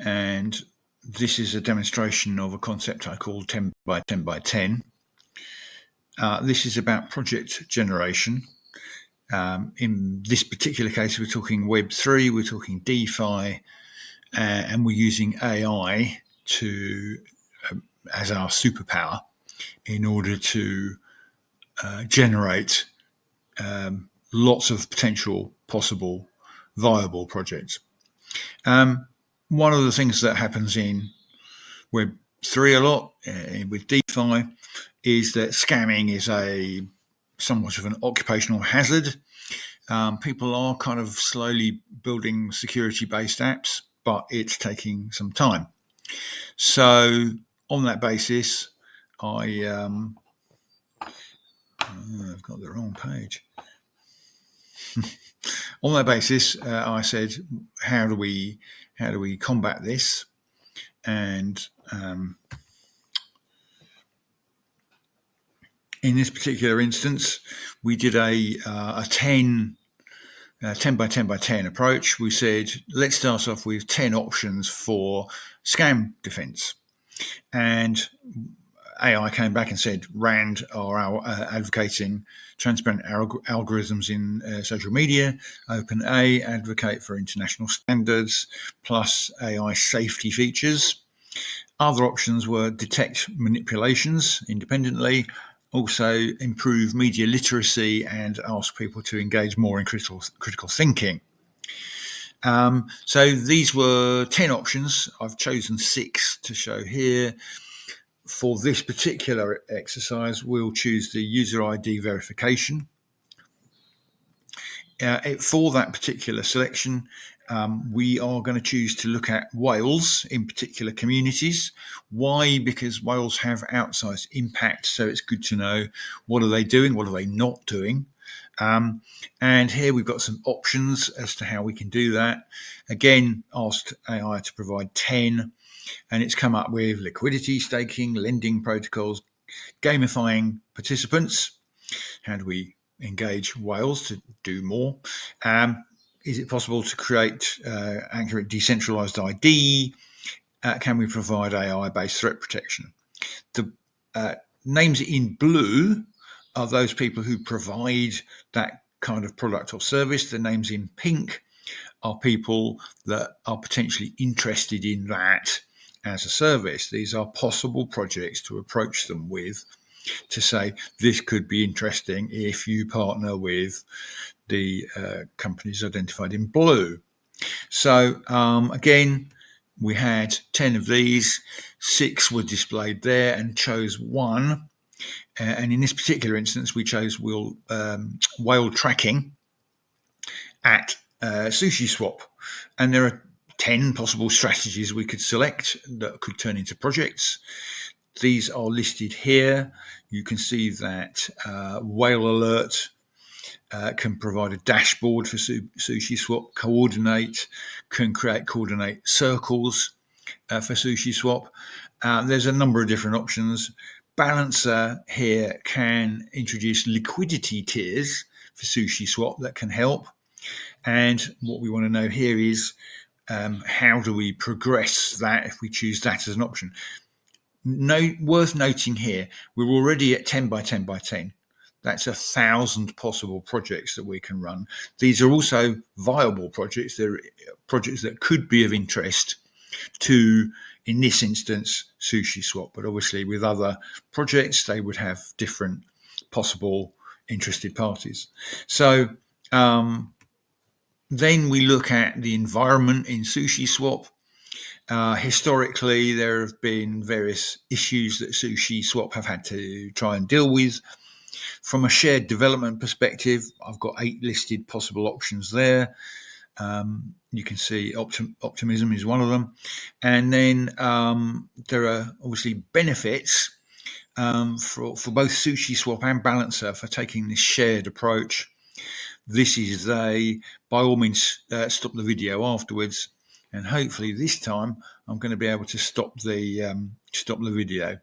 and this is a demonstration of a concept I call 10 by 10 by 10. This is about project generation. In this particular case, we're talking Web3, we're talking DeFi, and we're using AI as our superpower in order to generate lots of potential, possible, viable projects. One of the things that happens in Web3 a lot with DeFi is that scamming is somewhat of an occupational hazard. People are kind of slowly building security-based apps, but it's taking some time. So on that basis, I've got the wrong page. On that basis, I said, how do we combat this? And in this particular instance, we did a 10 by 10 by 10 approach. We said, let's start off with 10 options for scam defense. And AI came back and said, RAND are advocating transparent algorithms in social media. OpenAI advocate for international standards, plus AI safety features. Other options were detect manipulations independently, also improve media literacy, and ask people to engage more in critical thinking. So these were 10 options. I've chosen 6 to show here. For this particular exercise, we'll choose the user ID verification. For that particular selection, we are going to choose to look at whales in particular communities. Why? Because whales have outsized impact, so it's good to know what are they doing, what are they not doing. And here we've got some options as to how we can do that. Again, asked AI to provide 10, and it's come up with liquidity staking, lending protocols, gamifying participants. How do we engage whales to do more? Is it possible to create accurate decentralized ID? Can we provide AI-based threat protection? The names in blue are those people who provide that kind of product or service. The names in pink are people that are potentially interested in that as a service. These are possible projects to approach them with, to say this could be interesting if you partner with the companies identified in blue. So again, we had 10 of these, 6 were displayed there, and chose 1. And in this particular instance, we chose whale tracking at SushiSwap. And there are 10 possible strategies we could select that could turn into projects. These are listed here. You can see that Whale Alert can provide a dashboard for SushiSwap. Coordinate can create coordinate circles for SushiSwap. There's a number of different options. Balancer here can introduce liquidity tiers for SushiSwap that can help. And what we want to know here is how do we progress that if we choose that as an option? Worth noting here, we're already at 10 by 10 by 10. That's 1,000 possible projects that we can run. These are also viable projects. They're projects that could be of interest to, in this instance, SushiSwap. But obviously with other projects, they would have different possible interested parties. So then we look at the environment in SushiSwap. Historically, there have been various issues that SushiSwap have had to try and deal with. From a shared development perspective, I've got 8 listed possible options there. You can see optimism is one of them. And then there are obviously benefits for both SushiSwap and Balancer for taking this shared approach. This is by all means, stop the video afterwards. And hopefully this time I'm going to be able to stop the video.